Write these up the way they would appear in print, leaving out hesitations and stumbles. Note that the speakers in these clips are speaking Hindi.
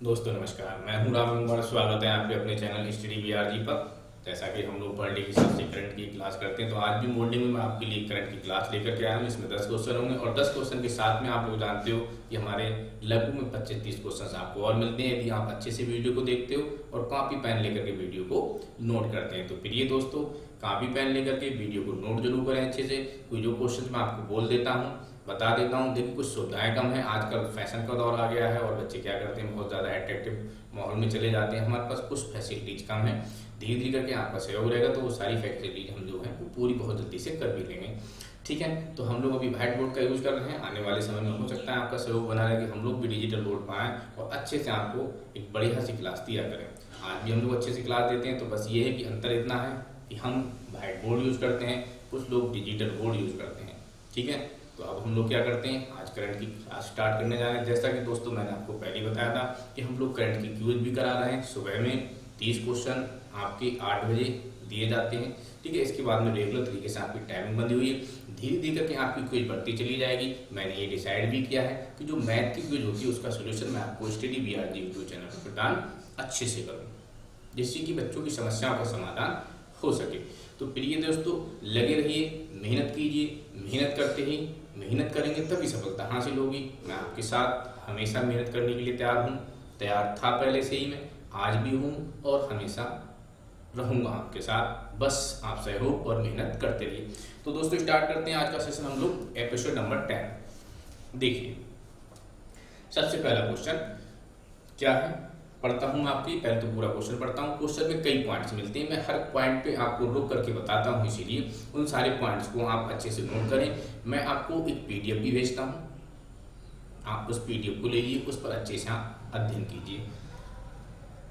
दोस्तों नमस्कार, मैं हूं राम कुमार। स्वागत है आपके अपने चैनल स्टडी बीआरजी पर। जैसा कि हम लोग पर डे की सबसे करंट की क्लास करते हैं, तो आज भी मॉर्निंग में मैं आपके लिए करंट की क्लास लेकर के आया हूं। इसमें 10 क्वेश्चन होंगे और 10 क्वेश्चन के साथ में आप लोग जानते हो कि हमारे लघु में 25-30 क्वेश्चन आपको और मिलते हैं यदि आप अच्छे से वीडियो को देखते हो और कॉपी पेन लेकर के वीडियो को नोट करते हैं। तो प्रिय दोस्तों, कॉपी पेन लेकर के वीडियो को नोट जरूर करें अच्छे से। कोई जो क्वेश्चन मैं आपको बोल देता हूँ, बता देता हूँ। देखिए, कुछ सुविधाएं कम है, आजकल फैशन का दौर आ गया है और बच्चे क्या करते हैं, बहुत ज़्यादा अट्रैक्टिव माहौल में चले जाते हैं। हमारे पास कुछ फैसिलिटीज कम है। धीरे धीरे करके आपका सहयोग रहेगा तो वो सारी फैसिलिटीज हम जो है वो पूरी बहुत जल्दी से कर भी लेंगे। ठीक है, तो हम लोग अभी व्हाइट बोर्ड का यूज़ कर रहे हैं। आने वाले समय में हो सकता है आपका सहयोग बना रहे कि हम लोग भी डिजिटल बोर्ड पाएँ और अच्छे से आपको एक बढ़िया सी क्लास दिया करें। आज भी हम लोग अच्छे से क्लास देते हैं, तो बस ये है कि अंतर इतना है कि हम व्हाइट बोर्ड यूज़ करते हैं, कुछ लोग डिजिटल बोर्ड यूज़ करते हैं। ठीक है, तो अब हम लोग क्या करते हैं, आज करंट की क्लास स्टार्ट करने जा रहे हैं। जैसा कि दोस्तों मैंने आपको पहले बताया था कि हम लोग करंट की क्यूज भी करा रहे हैं। सुबह में 30 क्वेश्चन आपके 8 बजे दिए जाते हैं। ठीक है, इसके बाद में रेगुलर तरीके से आपकी टाइमिंग बंदी हुई है। धीरे धीरे करके आपकी क्विज बढ़ती चली जाएगी। मैंने ये डिसाइड भी किया है कि जो मैथ की क्विज होती है उसका सोल्यूशन मैं आपको स्टडी बीआरजी यूट्यूब चैनल पर प्रदान अच्छे से करूँ, जिससे कि बच्चों की समस्याओं का समाधान हो सके। तो प्रिय दोस्तों, लगे रहिए, मेहनत कीजिए। मेहनत करते ही मेहनत करेंगे तभी सफलता हासिल होगी। मैं आपके साथ हमेशा मेहनत करने के लिए तैयार हूँ। तैयार था पहले से ही, मैं आज भी हूँ और हमेशा रहूँगा आपके साथ। बस आप सहयोग और मेहनत करते रहिए। तो दोस्तों, स्टार्ट करते हैं आज का सेशन। हम लोग एपिसोड नंबर 10 देखिए। सबसे पहला क्वेश्चन क्या है, पढ़ता हूँ मैं आपकी। पहले तो पूरा क्वेश्चन पढ़ता हूँ। क्वेश्चन में कई पॉइंट्स मिलते हैं, मैं हर पॉइंट पे आपको रुक करके बताता हूँ, इसीलिए उन सारे पॉइंट्स को आप अच्छे से नोट करें। मैं आपको एक पीडीएफ भी भेजता हूँ, आप उस पीडीएफ को लीजिए, उस पर अच्छे से आप अध्ययन कीजिए।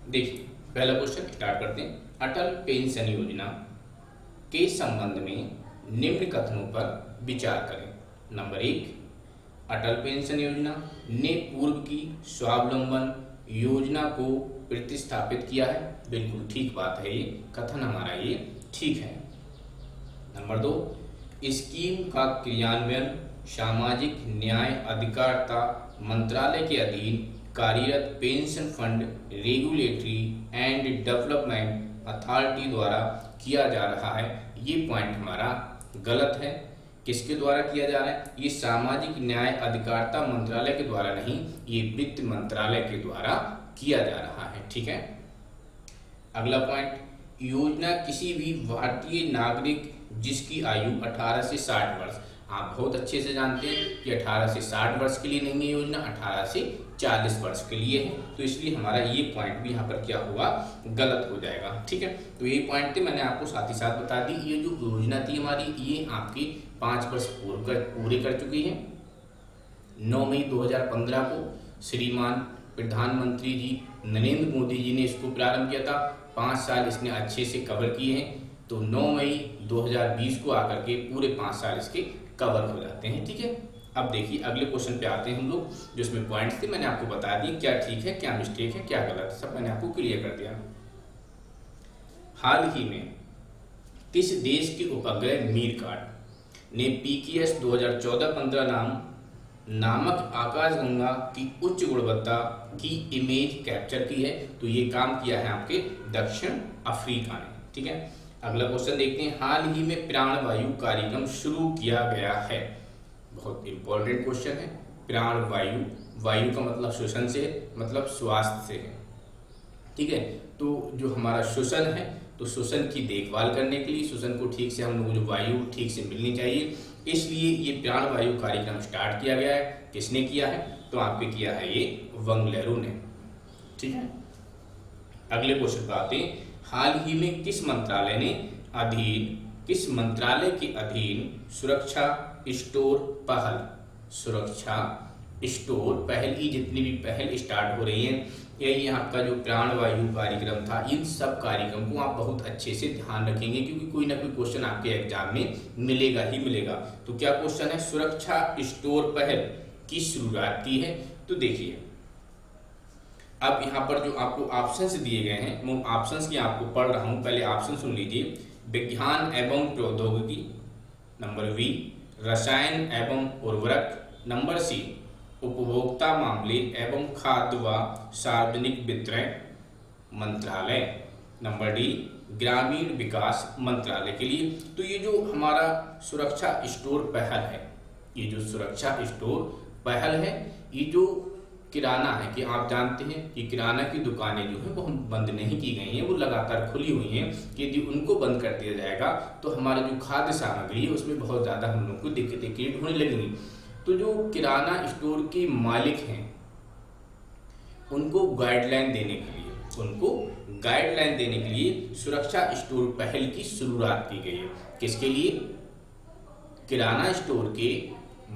देखिए, पहला क्वेश्चन स्टार्ट करते हैं। अटल पेंशन योजना के संबंध में निम्न कथनों पर विचार करें। नंबर 1, अटल पेंशन योजना ने पूर्व की स्वावलंबन योजना को प्रतिस्थापित किया है। बिल्कुल ठीक बात है, ये कथन हमारा ये ठीक है। नंबर 2, स्कीम का क्रियान्वयन सामाजिक न्याय अधिकारिता मंत्रालय के अधीन कार्यरत pension fund regulatory and development authority द्वारा किया जा रहा है। ये पॉइंट हमारा गलत है। किसके द्वारा किया जा रहा है? ये सामाजिक न्याय अधिकारिता मंत्रालय के द्वारा नहीं, ये वित्त मंत्रालय के द्वारा किया जा रहा है। ठीक है, अगला पॉइंट, योजना किसी भी भारतीय नागरिक जिसकी आयु 18 से 60 वर्ष, आप बहुत अच्छे से जानते हैं कि 18 से 60 वर्ष के लिए नहीं है योजना, 18 से 40 वर्ष के लिए है। तो इसलिए हमारा ये पॉइंट भी यहाँ पर क्या हुआ, गलत हो जाएगा। ठीक है, तो ये पॉइंट थे, मैंने आपको साथ ही साथ बता दी। ये जो योजना थी हमारी, ये आपकी 5 वर्ष पूरे कर चुकी है। 9 मई 2015 को श्रीमान प्रधानमंत्री जी नरेंद्र मोदी जी ने इसको प्रारंभ किया था। 5 साल इसने अच्छे से कवर किए हैं। तो 9 मई 2020 को आकर के पूरे 5 साल इसके कवर हो जाते हैं। ठीक है, अब देखिए अगले क्वेश्चन पे आते हैं हम लोग। जो इसमें पॉइंट्स थे मैंने आपको बता दिए, क्या ठीक है, क्या मिस्टेक है, क्या गलत है, सब मैंने आपको क्लियर कर दिया। हाल ही में किस देश के उपग्रह मीरकाट ने पीकेएस 2014-15 नामक आकाशगंगा की उच्च गुणवत्ता की इमेज कैप्चर की है? तो ये काम किया है आपके दक्षिण अफ्रीका ने। ठीक है, अगला क्वेश्चन देखते हैं। हाल ही में प्राणवायु कार्यक्रम शुरू किया गया है। बहुत इंपॉर्टेंट क्वेश्चन है। प्राणवायु, वायु का मतलब श्वसन से, मतलब स्वास्थ्य से है। ठीक है, तो जो हमारा श्वसन है, तो श्वसन की देखभाल करने के लिए, श्वसन को ठीक से हम लोग जो वायु ठीक से मिलनी चाहिए, इसलिए ये प्राणवायु कार्यक्रम स्टार्ट किया गया है। किसने किया है? तो आपके किया है ये वंगलेरू ने। ठीक है, अगले क्वेश्चन पर आते हैं। हाल ही में किस मंत्रालय के अधीन सुरक्षा स्टोर पहल की जितनी भी पहल स्टार्ट हो रही है, यही आपका जो प्राणवायु कार्यक्रम था, इन सब कार्यक्रम को आप बहुत अच्छे से ध्यान रखेंगे, क्योंकि कोई ना कोई क्वेश्चन आपके एग्जाम में मिलेगा ही मिलेगा। तो क्या क्वेश्चन है? सुरक्षा स्टोर पहल की शुरुआत की है। तो देखिए, अब यहाँ पर जो आपको ऑप्शंस दिए गए हैं, मैं ऑप्शंस की आपको पढ़ रहा हूँ, पहले ऑप्शन सुन लीजिए। विज्ञान एवं प्रौद्योगिकी, नंबर बी रसायन एवं उर्वरक, नंबर सी उपभोक्ता मामले एवं खाद्य व सार्वजनिक वितरण मंत्रालय। नंबर डी, ग्रामीण विकास मंत्रालय के लिए। तो ये जो हमारा सुरक्षा स्टोर पहल है, ये जो सुरक्षा स्टोर पहल है, ये जो किराना है कि आप जानते हैं कि किराना की दुकानें जो है वो हम बंद नहीं की गई हैं, वो लगातार खुली हुई हैं कि यदि उनको बंद कर दिया जाएगा तो हमारा जो खाद्य सामग्री है उसमें बहुत ज़्यादा हम लोग को दिक्कतें क्रिएट होने लगेंगी। तो जो किराना स्टोर के मालिक हैं उनको गाइडलाइन देने के लिए सुरक्षा स्टोर पहल की शुरुआत की गई है। किसके लिए? किराना स्टोर के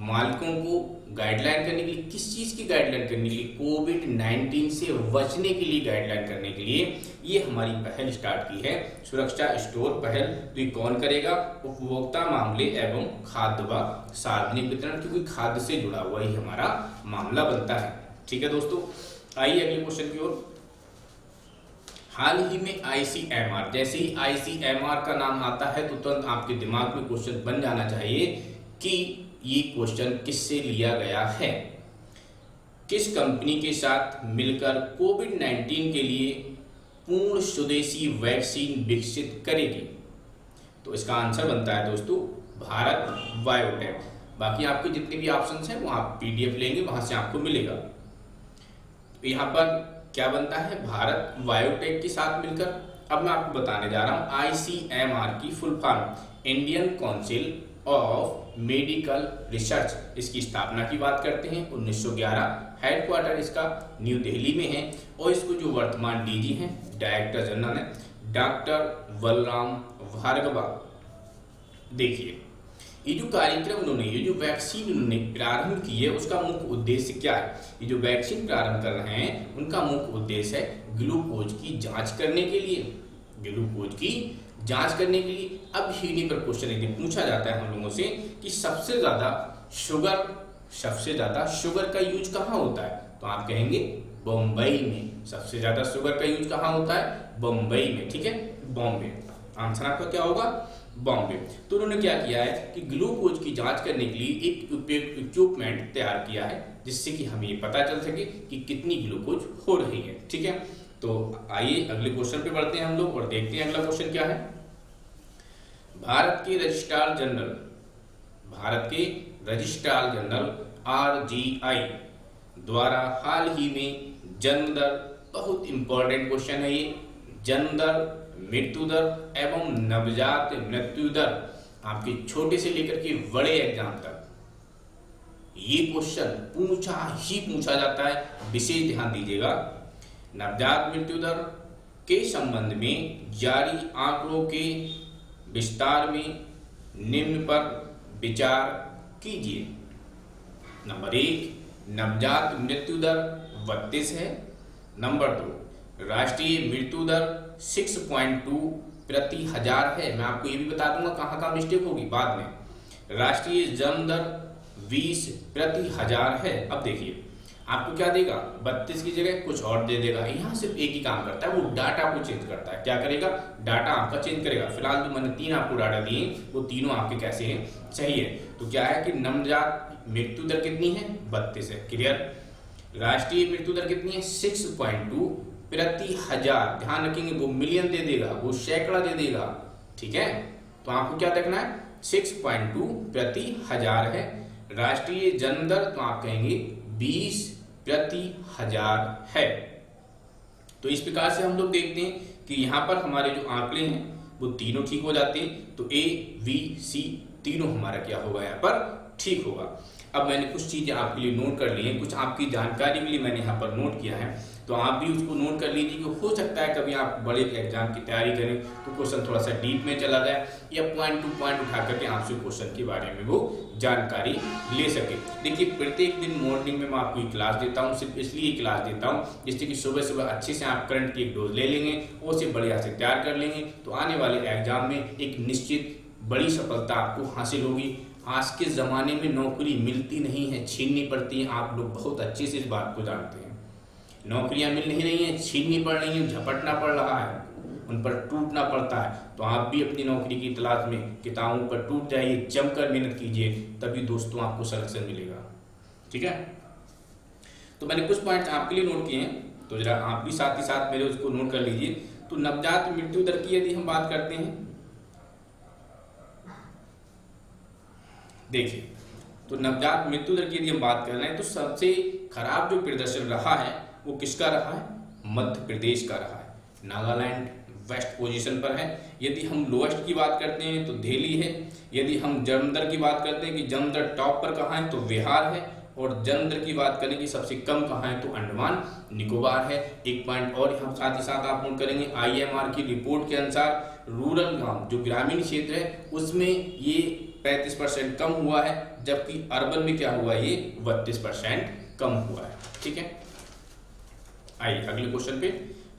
मालिकों को गाइडलाइन करने के लिए। किस चीज की गाइडलाइन करने के लिए? कोविड-19 से बचने के लिए गाइडलाइन करने के लिए ये हमारी पहल स्टार्ट की है, सुरक्षा स्टोर पहल। तो ये कौन करेगा? उपभोक्ता मामले एवं खाद्य व सार्वजनिक वितरण, क्योंकि खाद्य से जुड़ा हुआ ही हमारा मामला बनता है। ठीक है दोस्तों, आइए अगले क्वेश्चन की ओर। हाल ही में ICMR, जैसे ही ICMR का नाम आता है तो तुरंत आपके दिमाग में क्वेश्चन बन जाना चाहिए कि ये क्वेश्चन किससे लिया गया है। किस कंपनी के साथ मिलकर कोविड-19 के लिए पूर्ण स्वदेशी वैक्सीन विकसित करेगी? तो इसका आंसर बनता है दोस्तों भारत बायोटेक। बाकी आपके जितने भी ऑप्शंस हैं वो आप PDF लेंगे, वहां से आपको मिलेगा। तो यहाँ पर क्या बनता है? भारत बायोटेक के साथ मिलकर। अब मैं आपको बताने जा रहा हूं ICMR की full form Indian council of medical research, इसकी स्थापना की बात करते हैं 1911। हेडक्वार्टर इसका न्यू दिल्ली में है और इसको जो वर्तमान DG हैं, डायरेक्टर जनरल है डॉक्टर बलराम भार्गवा। देखिए ये जो कार्यक्रम उन्होंने, ये जो वैक्सीन उन्होंने प्रारंभ की है उसका मुख्य उद्देश्य क्या है? ये जो वैक्सीन प्रारंभ कर रहे हैं उनका मुख्य उद्देश्य है ग्लूकोज की जांच करने के लिए, ग्लूकोज की जांच करने के लिए। अब यहीं पर क्वेश्चन यदि पूछा जाता है हम लोगों से कि सबसे ज्यादा शुगर का यूज कहाँ होता है, तो आप कहेंगे बम्बई में। सबसे ज्यादा शुगर का यूज कहाँ होता है? बम्बई में। ठीक है, बॉम्बे। आंसर आपका क्या होगा? बॉम्बे। तो उन्होंने क्या किया है कि ग्लूकोज की जांच करने के लिए एक इक्विपमेंट तैयार किया है जिससे कि हमें ये पता चल सके कि कितनी ग्लूकोज हो रही है। ठीक है, तो आइए अगले क्वेश्चन पे बढ़ते हैं हम लोग और देखते हैं अगला क्वेश्चन क्या है। भारत के रजिस्ट्रार जनरल RGI द्वारा हाल ही में जन्म दर, बहुत इंपॉर्टेंट क्वेश्चन है ये, जन्म दर, मृत्यु दर एवं नवजात मृत्यु दर, आपके छोटे से लेकर के बड़े एग्जाम तक ये क्वेश्चन पूछा जाता है। विशेष ध्यान दीजिएगा। नवजात मृत्यु दर के संबंध में जारी आंकड़ों के विस्तार में निम्न पर विचार कीजिए। नंबर 1, नवजात मृत्यु दर 32 है। नंबर 2, राष्ट्रीय मृत्यु दर 6.2 प्रति हजार है। मैं आपको ये भी बता दूंगा कहाँ कहाँ मिस्टेक होगी बाद में। राष्ट्रीय जन्म दर 20 प्रति हजार है। अब देखिए आपको क्या देगा, 32 की जगह कुछ और दे देगा। यहाँ सिर्फ एक ही काम करता है, वो डाटा को चेंज करता है। क्या करेगा? डाटा आपका चेंज करेगा। फिलहाल जो मैंने 3 आपको डाटा दिए वो तीनों आपके कैसे हैं? सही है। तो क्या है कि नवजात मृत्यु दर कितनी है? 32 है। क्लियर। राष्ट्रीय मृत्यु दर कितनी है? 6.2 प्रति हजार। ध्यान रखेंगे, वो मिलियन दे देगा, वो सैकड़ा दे देगा। ठीक है, तो आपको क्या देखना है? 6.2 प्रति हजार है। राष्ट्रीय जन्म दर तो आप कहेंगे 20 प्रति हजार है। तो इस प्रकार से हम लोग देखते हैं कि यहाँ पर हमारे जो आंकड़े हैं वो तीनों ठीक हो जाते हैं। तो A, B, C तीनों हमारा क्या होगा? यहाँ पर ठीक होगा। अब मैंने कुछ चीजें आपके लिए नोट कर ली हैं, कुछ आपकी जानकारी के लिए मैंने यहाँ पर नोट किया है, तो आप भी उसको नोट कर लीजिए कि हो सकता है कभी आप बड़े एग्जाम की तैयारी करें तो क्वेश्चन थोड़ा सा डीप में चला जाए या पॉइंट टू पॉइंट उठा करके आपसे क्वेश्चन के बारे में वो जानकारी ले सके। देखिए प्रत्येक दिन मॉर्निंग में मैं आपको एक क्लास देता हूँ, सिर्फ इसलिए क्लास देता हूँ जिससे कि सुबह सुबह अच्छे से आप करंट की एक डोज ले लेंगे, उसे बढ़िया से तैयार कर लेंगे, तो आने वाले एग्जाम में एक निश्चित बड़ी सफलता आपको हासिल होगी। आज के ज़माने में नौकरी मिलती नहीं है, छीननी पड़ती है। आप लोग बहुत अच्छे से इस बात को जानते हैं। नौकरियां मिल नहीं रही हैं, छीननी पड़ रही हैं, झपटना पड़ रहा है, उन पर टूटना पड़ता है। तो आप भी अपनी नौकरी की तलाश में किताबों पर टूट जाइए, जमकर मेहनत कीजिए, तभी दोस्तों आपको सिलेक्शन मिलेगा। ठीक है, तो मैंने कुछ पॉइंट्स आपके लिए नोट किए हैं, तो जरा आप भी साथ ही साथ मेरे उसको नोट कर लीजिए। तो नवजात मृत्यु दर की यदि हम बात करते हैं, देखिए, तो नवजात मृत्यु दर की यदि हम बात कर रहे हैं तो सबसे खराब जो प्रदर्शन रहा है वो किसका रहा है? मध्य प्रदेश का रहा है। नागालैंड वेस्ट पोजीशन पर है। यदि हम लोएस्ट की बात करते हैं तो दिल्ली है। यदि हम जन्म दर की बात करते हैं कि जन्म दर टॉप पर कहाँ है, तो बिहार है। और जन्म दर की बात करें कि सबसे कम कहाँ है, तो अंडमान निकोबार है। एक पॉइंट और हम साथ ही साथ आप नोट करेंगे, IMR की रिपोर्ट के अनुसार रूरल गांव जो ग्रामीण क्षेत्र है उसमें ये 35% कम हुआ है, जबकि अर्बन में क्या हुआ, ये 32% कम हुआ है। ठीक है, आइए अगले क्वेश्चन पे।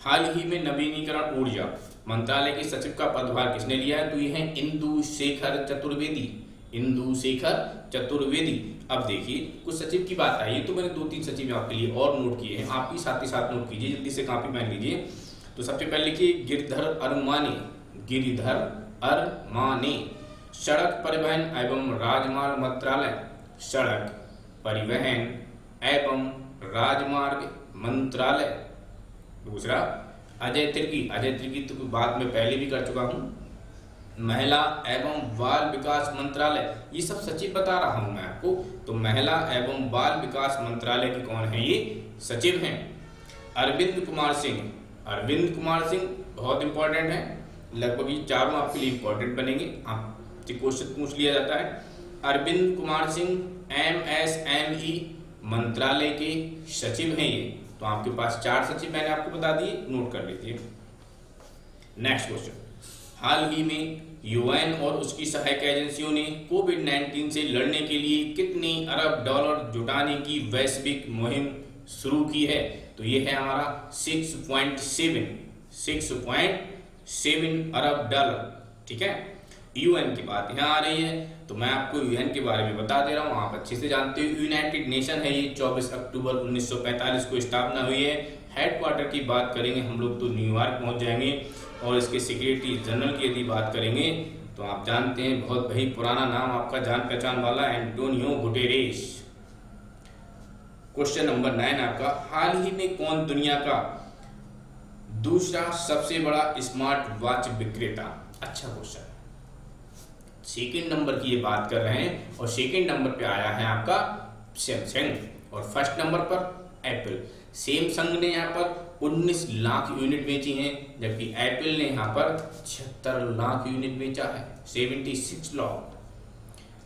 हाल ही में नवीनीकरण ऊर्जा मंत्रालय के सचिव का पदभार किसने लिया है? तो ये है इंदु शेखर चतुर्वेदी। इंदु शेखर चतुर्वेदी। अब देखिए कुछ सचिव की बात आई है, तो मैंने 2-3 सचिव आपके लिए और नोट किए हैं, आप भी साथ ही साथ नोट कीजिए, जल्दी से कॉपी पेन लीजिए। तो सबसे पहले लिखिए गिरधर अरमाने। गिरिधर अरमाने। सड़क परिवहन एवं राजमार्ग मंत्रालय। सड़क परिवहन एवं राजमार्ग मंत्रालय। दूसरा अजय तिर्की। अजय तिर्की तो बात में पहले भी कर चुका हूं। महिला एवं बाल विकास मंत्रालय। ये सब सचिव बता रहा हूं मैं आपको। तो महिला एवं बाल विकास मंत्रालय के कौन है? ये सचिव हैं अरविंद कुमार सिंह। अरविंद कुमार सिंह बहुत इंपॉर्टेंट है, लगभग ये चारों आपके लिए इंपॉर्टेंट बनेंगे, आपसे क्वेश्चन पूछ लिया जाता है। अरविंद कुमार सिंह MSME मंत्रालय के सचिव हैं ये। तो आपके पास 4 सचिव मैंने आपको बता दिए, नोट कर लीजिए। नेक्स्ट क्वेश्चन, हाल ही में UN और उसकी सहायक एजेंसियों ने कोविड-19 से लड़ने के लिए कितने अरब डॉलर जुटाने की वैश्विक मुहिम शुरू की है? तो ये है हमारा 6.7 अरब डॉलर। ठीक है, UN की बात यहाँ आ रही है, तो मैं आपको UN के बारे में बता दे रहा हूँ, आप अच्छे से जानते हो। यूनाइटेड नेशन है ये, 24 अक्टूबर 1945 को स्थापना हुई है। हेडक्वार्टर की बात करेंगे हम लोग तो न्यूयॉर्क पहुंच जाएंगे। और इसके सेक्रेटरी जनरल की यदि बात करेंगे तो आप जानते हैं, बहुत भाई पुराना नाम आपका जान पहचान वाला, एंटोनियो गुटेरेस। क्वेश्चन नंबर 9 आपका, हाल ही में कौन दुनिया का दूसरा सबसे बड़ा स्मार्ट वॉच विक्रेता? अच्छा क्वेश्चन। सेकंड नंबर की ये बात कर रहे हैं और सेकंड नंबर पे आया है आपका सैमसंग और फर्स्ट नंबर पर एप्पल। सैमसंग ने यहाँ पर 19 लाख यूनिट बेची हैं, जबकि एप्पल ने यहाँ पर 76 लाख यूनिट बेचा है, 76 लाख।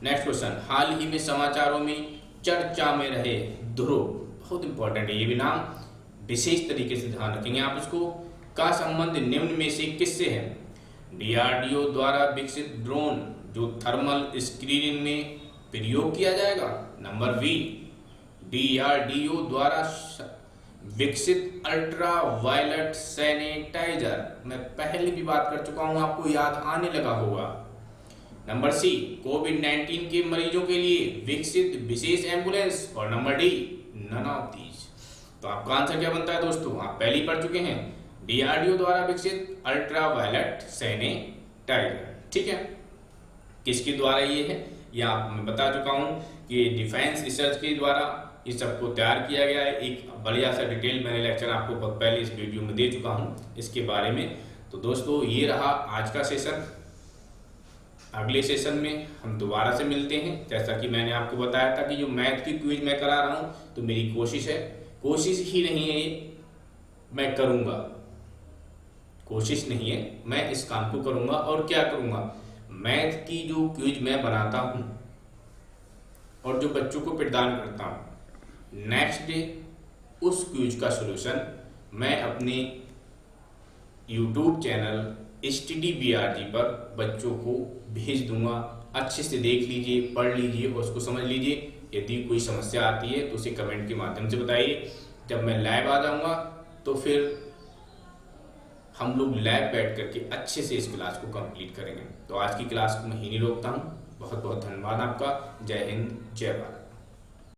नेक्स्ट क्वेश्चन, हाल ही में समाचारों में चर्चा में रहे ध्रुव, बहुत इंपॉर्टेंट है ये भी नाम, विशेष तरीके से ध्यान रखेंगे आप इसको, का संबंध निम्न में से किससे है? DRDO द्वारा विकसित ड्रोन जो थर्मल स्क्रीनिंग में प्रयोग किया जाएगा। नंबर बी, DRDO द्वारा विकसित अल्ट्रा वायलेट सैनिटाइजर, मैं पहले भी बात कर चुका हूं, आपको याद आने लगा होगा। नंबर सी, कोविड-19 के मरीजों के लिए विकसित विशेष एम्बुलेंस। और number D, none of these. तो आपका आंसर क्या बनता है दोस्तों? आप पहले ही पढ़ चुके हैं, DRDO द्वारा विकसित अल्ट्रा वायलेट सैनिटाइजर। ठीक है, किसके द्वारा ये है, ये आप मैं बता चुका हूं कि डिफेंस रिसर्च के द्वारा इस सबको तैयार किया गया है। एक बढ़िया सा डिटेल मैंने लेक्चर आपको बहुत पहले इस वीडियो में दे चुका हूं इसके बारे में। तो दोस्तों ये रहा आज का सेशन। अगले सेशन में हम दोबारा से मिलते हैं। जैसा कि मैंने आपको बताया था कि जो मैथ की क्विज मैं करा रहा हूं, तो मेरी कोशिश है, कोशिश ही नहीं है ये, मैं करूंगा, कोशिश नहीं है, मैं इस काम को करूंगा। और क्या करूंगा, मैथ की जो क्विज मैं बनाता हूं और जो बच्चों को प्रदान करता हूं, नेक्स्ट डे उस क्विज का सॉल्यूशन मैं अपने YouTube चैनल STDBRG पर बच्चों को भेज दूंगा। अच्छे से देख लीजिए, पढ़ लीजिए और उसको समझ लीजिए। यदि कोई समस्या आती है तो उसे कमेंट के माध्यम से बताइए। जब मैं लाइव आ जाऊंगा तो फिर हम लोग लाइव बैठ करके अच्छे से इस क्लास को कंप्लीट करेंगे। तो आज की क्लास को मैं ही नहीं रोकता हूँ। बहुत बहुत धन्यवाद आपका। जय हिंद, जय भारत।